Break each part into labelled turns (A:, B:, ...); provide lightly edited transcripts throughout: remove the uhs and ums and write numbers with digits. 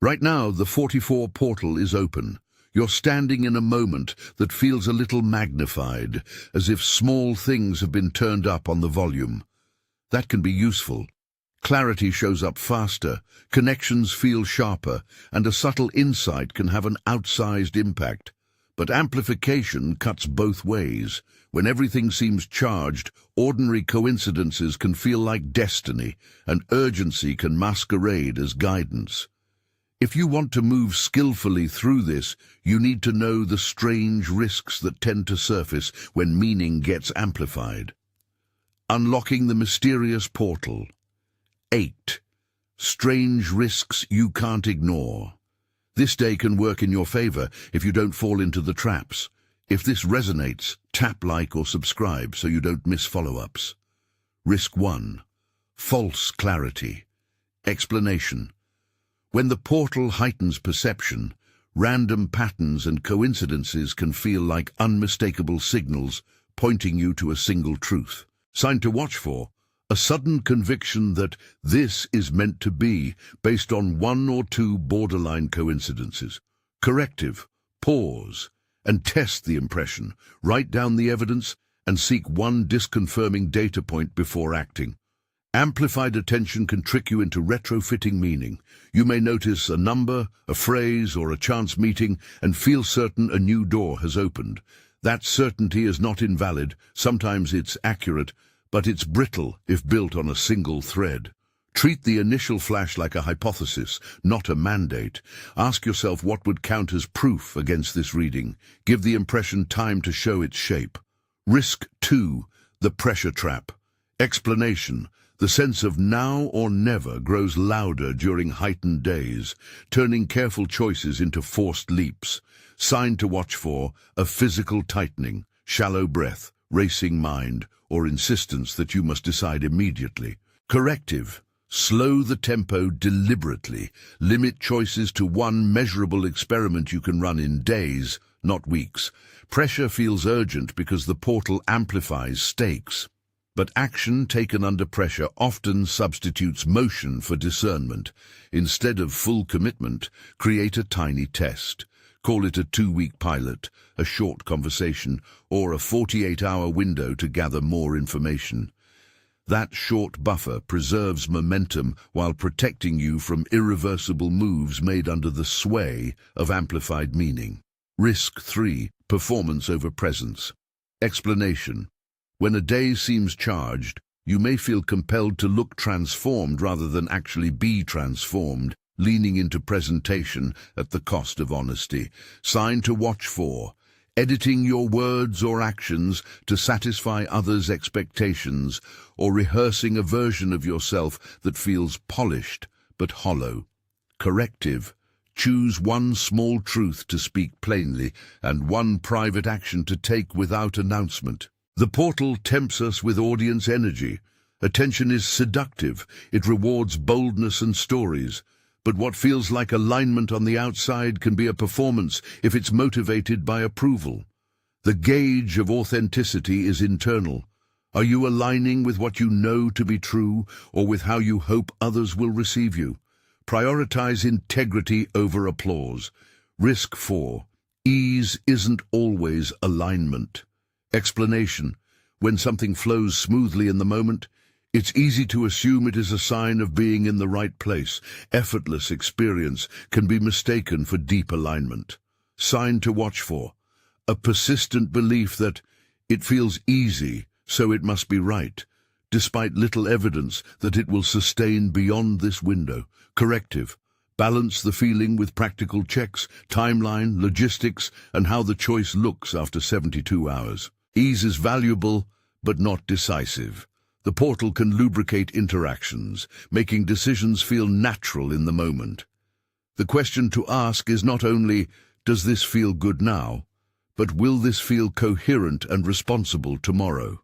A: Right now, the 44 portal is open. You're standing in a moment that feels a little magnified, as if small things have been turned up on the volume. That can be useful. Clarity shows up faster, connections feel sharper, and a subtle insight can have an outsized impact. But amplification cuts both ways. When everything seems charged, ordinary coincidences can feel like destiny, and urgency can masquerade as guidance. If you want to move skillfully through this, you need to know the strange risks that tend to surface when meaning gets amplified. Unlocking the mysterious portal. 8. Strange risks you can't ignore. This day can work in your favor if you don't fall into the traps. If this resonates, tap like or subscribe so you don't miss follow-ups. Risk 1. False clarity. Explanation. When the portal heightens perception, random patterns and coincidences can feel like unmistakable signals pointing you to a single truth. Sign to watch for: a sudden conviction that this is meant to be, based on one or two borderline coincidences. Corrective: pause and test the impression. Write down the evidence and seek one disconfirming data point before acting. Amplified attention can trick you into retrofitting meaning. You may notice a number, a phrase, or a chance meeting and feel certain a new door has opened. That certainty is not invalid. Sometimes it's accurate, but it's brittle if built on a single thread. Treat the initial flash like a hypothesis, not a mandate. Ask yourself what would count as proof against this reading. Give the impression time to show its shape. Risk 2. The pressure trap. Explanation. The sense of now or never grows louder during heightened days, turning careful choices into forced leaps. Sign to watch for: a physical tightening, shallow breath, racing mind, or insistence that you must decide immediately. Corrective: slow the tempo deliberately. Limit choices to one measurable experiment you can run in days, not weeks. Pressure feels urgent because the portal amplifies stakes. But action taken under pressure often substitutes motion for discernment. Instead of full commitment, create a tiny test. Call it a 2-week pilot, a short conversation, or a 48-hour window to gather more information. That short buffer preserves momentum while protecting you from irreversible moves made under the sway of amplified meaning. Risk 3. Performance over presence. Explanation. When a day seems charged, you may feel compelled to look transformed rather than actually be transformed, leaning into presentation at the cost of honesty. Sign to watch for: editing your words or actions to satisfy others' expectations, or rehearsing a version of yourself that feels polished but hollow. Corrective: choose one small truth to speak plainly and one private action to take without announcement. The portal tempts us with audience energy. Attention is seductive. It rewards boldness and stories. But what feels like alignment on the outside can be a performance if it's motivated by approval. The gauge of authenticity is internal. Are you aligning with what you know to be true, or with how you hope others will receive you? Prioritize integrity over applause. Risk 4. Ease isn't always alignment. Explanation. When something flows smoothly in the moment, it's easy to assume it is a sign of being in the right place. Effortless experience can be mistaken for deep alignment. Sign to watch for: a persistent belief that it feels easy, so it must be right, despite little evidence that it will sustain beyond this window. Corrective: balance the feeling with practical checks, timeline, logistics, and how the choice looks after 72 hours. Ease is valuable, but not decisive. The portal can lubricate interactions, making decisions feel natural in the moment. The question to ask is not only, does this feel good now, but will this feel coherent and responsible tomorrow?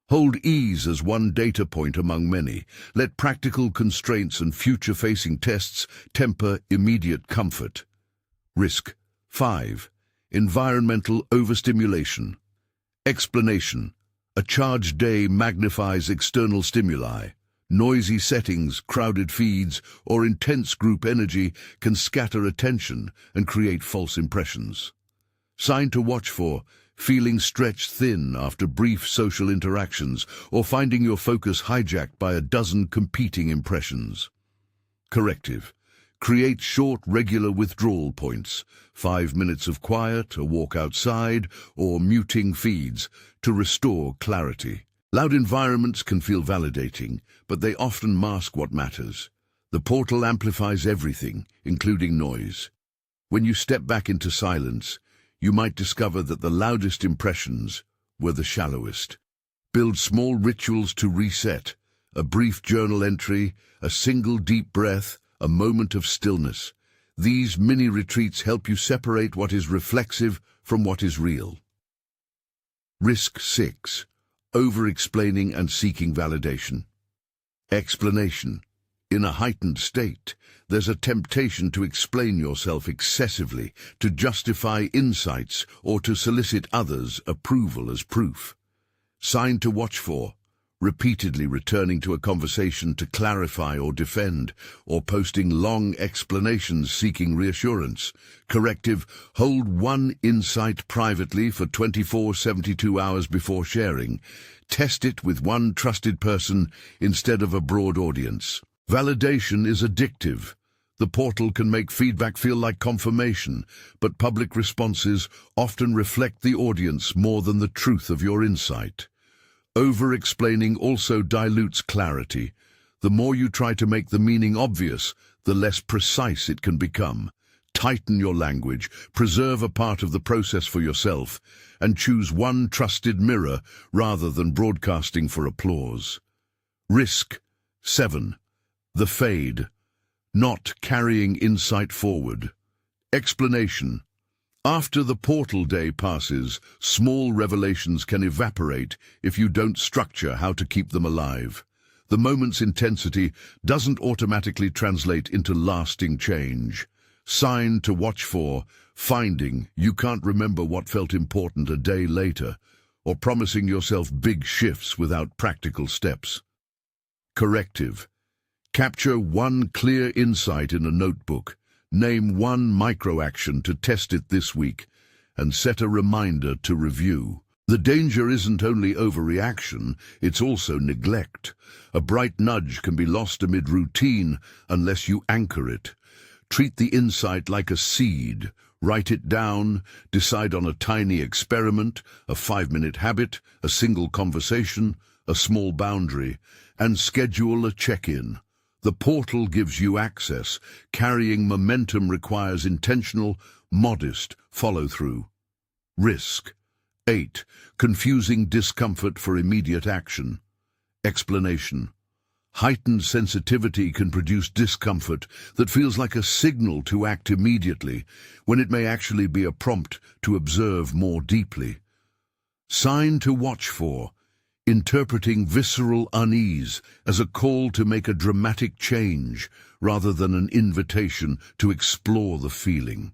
A: Hold ease as one data point among many. Let practical constraints and future-facing tests temper immediate comfort. Risk 5. Environmental overstimulation. Explanation. A charged day magnifies external stimuli. Noisy settings, crowded feeds, or intense group energy can scatter attention and create false impressions. Sign to watch for: feeling stretched thin after brief social interactions, or finding your focus hijacked by a dozen competing impressions. Corrective: create short, regular withdrawal points, 5 minutes of quiet, a walk outside, or muting feeds to restore clarity. Loud environments can feel validating, but they often mask what matters. The portal amplifies everything, including noise. When you step back into silence, you might discover that the loudest impressions were the shallowest. Build small rituals to reset: a brief journal entry, a single deep breath, a moment of stillness. These mini-retreats help you separate what is reflexive from what is real. Risk 6. Over-explaining and seeking validation. Explanation. In a heightened state, there's a temptation to explain yourself excessively, to justify insights, or to solicit others' approval as proof. Sign to watch for: repeatedly returning to a conversation to clarify or defend, or posting long explanations seeking reassurance. Corrective: hold one insight privately for 24-72 hours before sharing. Test it with one trusted person instead of a broad audience. Validation is addictive. The portal can make feedback feel like confirmation, but public responses often reflect the audience more than the truth of your insight. Over-explaining also dilutes clarity. The more you try to make the meaning obvious, the less precise it can become. Tighten your language, preserve a part of the process for yourself, and choose one trusted mirror rather than broadcasting for applause. Risk 7. The fade. Not carrying insight forward. Explanation. After the portal day passes, small revelations can evaporate if you don't structure how to keep them alive. The moment's intensity doesn't automatically translate into lasting change. Sign to watch for: finding you can't remember what felt important a day later, or promising yourself big shifts without practical steps. Corrective. Capture one clear insight in a notebook. Name one micro-action to test it this week, and set a reminder to review. The danger isn't only overreaction, it's also neglect. A bright nudge can be lost amid routine unless you anchor it. Treat the insight like a seed. Write it down, decide on a tiny experiment, a 5-minute habit, a single conversation, a small boundary, and schedule a check-in. The portal gives you access. Carrying momentum requires intentional, modest follow-through. Risk 8. Confusing discomfort for immediate action. Explanation. Heightened sensitivity can produce discomfort that feels like a signal to act immediately, when it may actually be a prompt to observe more deeply. Sign to watch for: interpreting visceral unease as a call to make a dramatic change rather than an invitation to explore the feeling.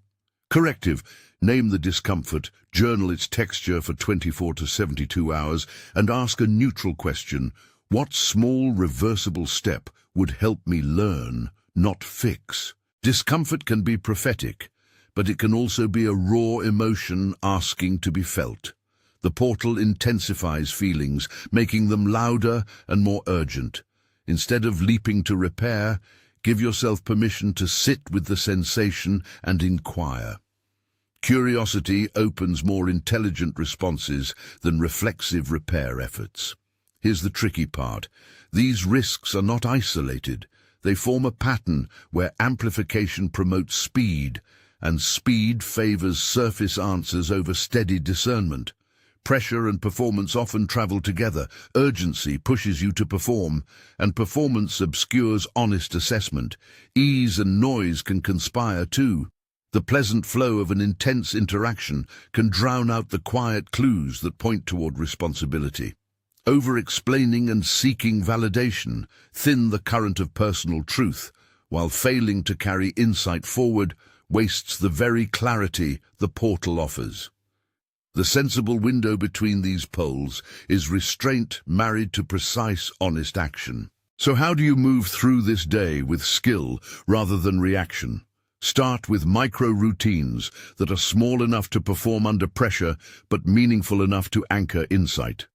A: Corrective. Name the discomfort, journal its texture for 24 to 72 hours, and ask a neutral question: what small reversible step would help me learn, not fix? Discomfort can be prophetic, but it can also be a raw emotion asking to be felt. The portal intensifies feelings, making them louder and more urgent. Instead of leaping to repair, give yourself permission to sit with the sensation and inquire. Curiosity opens more intelligent responses than reflexive repair efforts. Here's the tricky part. These risks are not isolated. They form a pattern where amplification promotes speed, and speed favors surface answers over steady discernment. Pressure and performance often travel together. Urgency pushes you to perform, and performance obscures honest assessment. Ease and noise can conspire too. The pleasant flow of an intense interaction can drown out the quiet clues that point toward responsibility. Over-explaining and seeking validation thin the current of personal truth, while failing to carry insight forward wastes the very clarity the portal offers. The sensible window between these poles is restraint married to precise, honest action. So how do you move through this day with skill rather than reaction? Start with micro routines that are small enough to perform under pressure but meaningful enough to anchor insight.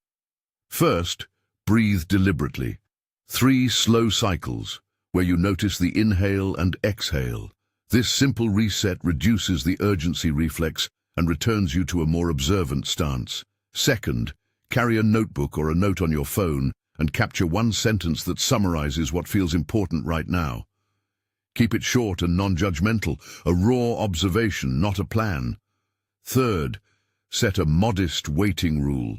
A: First, breathe deliberately. 3 slow cycles, where you notice the inhale and exhale. This simple reset reduces the urgency reflex and returns you to a more observant stance. Second, carry a notebook or a note on your phone and capture one sentence that summarizes what feels important right now. Keep it short and non-judgmental, a raw observation, not a plan. Third, set a modest waiting rule.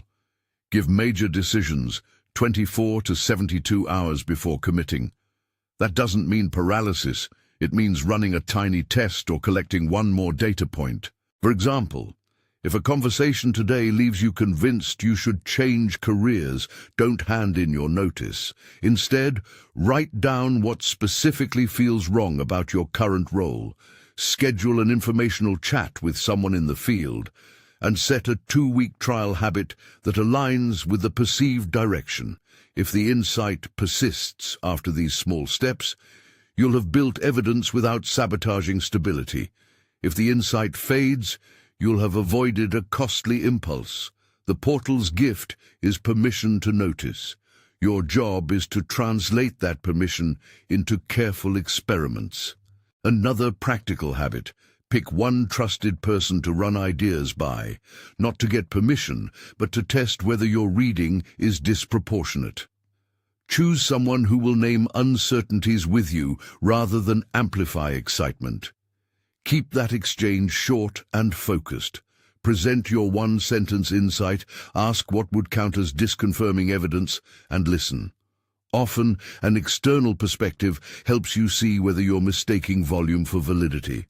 A: Give major decisions 24 to 72 hours before committing. That doesn't mean paralysis. It means running a tiny test or collecting one more data point. For example, if a conversation today leaves you convinced you should change careers, don't hand in your notice. Instead, write down what specifically feels wrong about your current role, schedule an informational chat with someone in the field, and set a 2-week trial habit that aligns with the perceived direction. If the insight persists after these small steps, you'll have built evidence without sabotaging stability. If the insight fades, you'll have avoided a costly impulse. The portal's gift is permission to notice. Your job is to translate that permission into careful experiments. Another practical habit: pick one trusted person to run ideas by, not to get permission, but to test whether your reading is disproportionate. Choose someone who will name uncertainties with you rather than amplify excitement. Keep that exchange short and focused. Present your one-sentence insight, ask what would count as disconfirming evidence, and listen. Often, an external perspective helps you see whether you're mistaking volume for validity.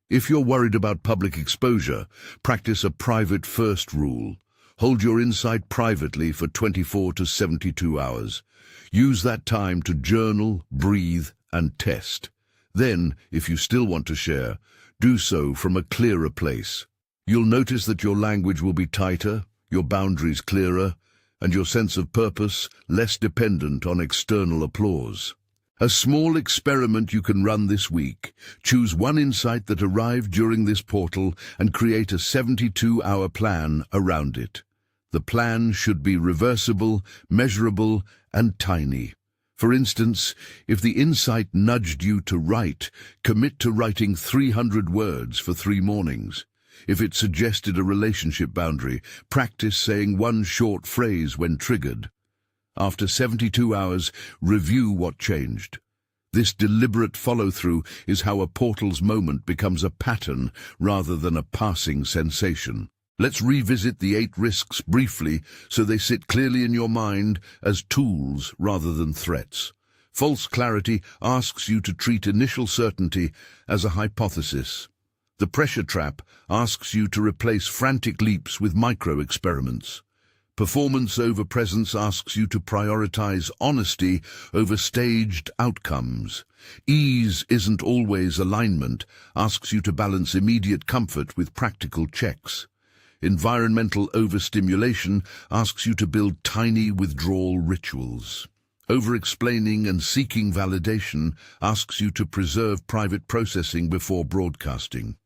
A: If you're worried about public exposure, practice a private first rule. Hold your insight privately for 24 to 72 hours. Use that time to journal, breathe, and test. Then, if you still want to share, do so from a clearer place. You'll notice that your language will be tighter, your boundaries clearer, and your sense of purpose less dependent on external applause. A small experiment you can run this week. Choose one insight that arrived during this portal and create a 72-hour plan around it. The plan should be reversible, measurable, and tiny. For instance, if the insight nudged you to write, commit to writing 300 words for 3 mornings. If it suggested a relationship boundary, practice saying one short phrase when triggered. After 72 hours, review what changed. This deliberate follow-through is how a portal's moment becomes a pattern rather than a passing sensation. Let's revisit the 8 risks briefly so they sit clearly in your mind as tools rather than threats. False clarity asks you to treat initial certainty as a hypothesis. The pressure trap asks you to replace frantic leaps with micro-experiments. Performance over presence asks you to prioritize honesty over staged outcomes. Ease isn't always alignment asks you to balance immediate comfort with practical checks. Environmental overstimulation asks you to build tiny withdrawal rituals. Over-explaining and seeking validation asks you to preserve private processing before broadcasting.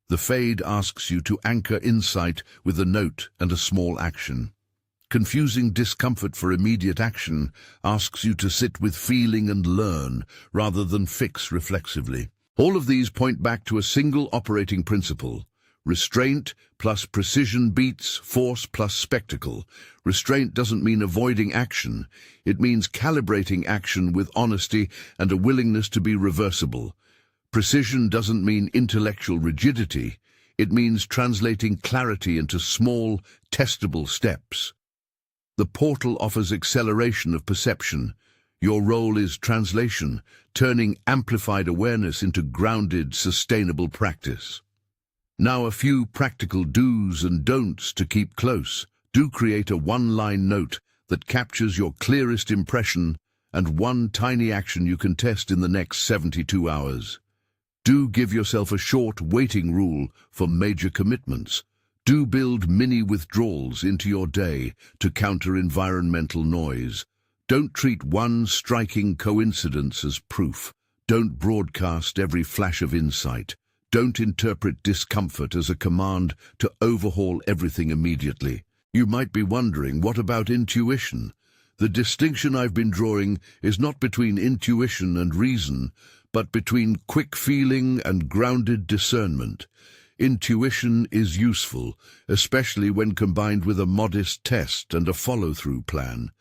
A: The fade asks you to anchor insight with a note and a small action. Confusing discomfort for immediate action asks you to sit with feeling and learn rather than fix reflexively. All of these point back to a single operating principle: restraint plus precision beats force plus spectacle. Restraint doesn't mean avoiding action. It means calibrating action with honesty and a willingness to be reversible. Precision doesn't mean intellectual rigidity. It means translating clarity into small, testable steps. The portal offers acceleration of perception. Your role is translation, turning amplified awareness into grounded, sustainable practice. Now a few practical do's and don'ts to keep close. Do create a one-line note that captures your clearest impression and one tiny action you can test in the next 72 hours. Do give yourself a short waiting rule for major commitments. Do build mini withdrawals into your day to counter environmental noise. Don't treat one striking coincidence as proof. Don't broadcast every flash of insight. Don't interpret discomfort as a command to overhaul everything immediately. You might be wondering, what about intuition? The distinction I've been drawing is not between intuition and reason, but between quick feeling and grounded discernment. Intuition is useful, especially when combined with a modest test and a follow-through plan.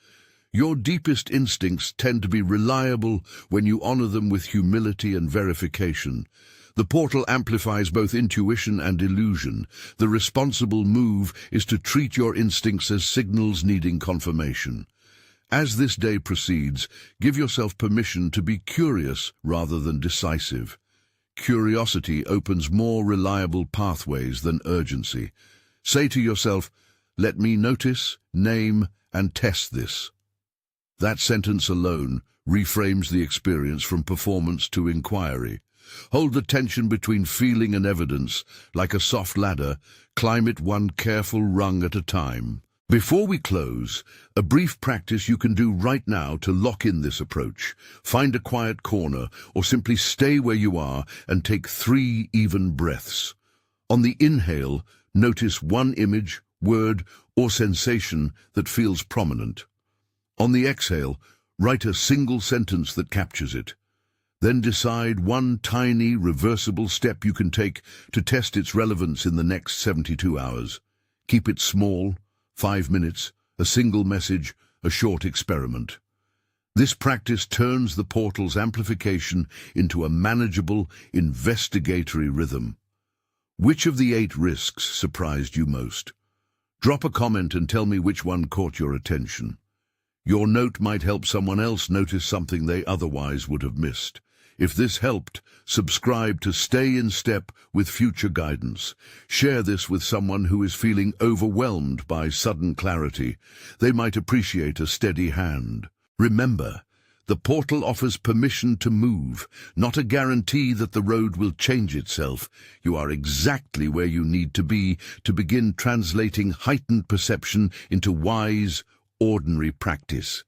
A: Your deepest instincts tend to be reliable when you honor them with humility and verification. The portal amplifies both intuition and illusion. The responsible move is to treat your instincts as signals needing confirmation. As this day proceeds, give yourself permission to be curious rather than decisive. Curiosity opens more reliable pathways than urgency. Say to yourself, "Let me notice, name, and test this." That sentence alone reframes the experience from performance to inquiry. Hold the tension between feeling and evidence. Like a soft ladder, climb it one careful rung at a time. Before we close, a brief practice you can do right now to lock in this approach. Find a quiet corner or simply stay where you are and take 3 even breaths. On the inhale, notice one image, word, or sensation that feels prominent. On the exhale, write a single sentence that captures it. Then decide one tiny, reversible step you can take to test its relevance in the next 72 hours. Keep it small, 5 minutes, a single message, a short experiment. This practice turns the portal's amplification into a manageable, investigatory rhythm. Which of the 8 risks surprised you most? Drop a comment and tell me which one caught your attention. Your note might help someone else notice something they otherwise would have missed. If this helped, subscribe to stay in step with future guidance. Share this with someone who is feeling overwhelmed by sudden clarity. They might appreciate a steady hand. Remember, the portal offers permission to move, not a guarantee that the road will change itself. You are exactly where you need to be to begin translating heightened perception into wise, ordinary practice.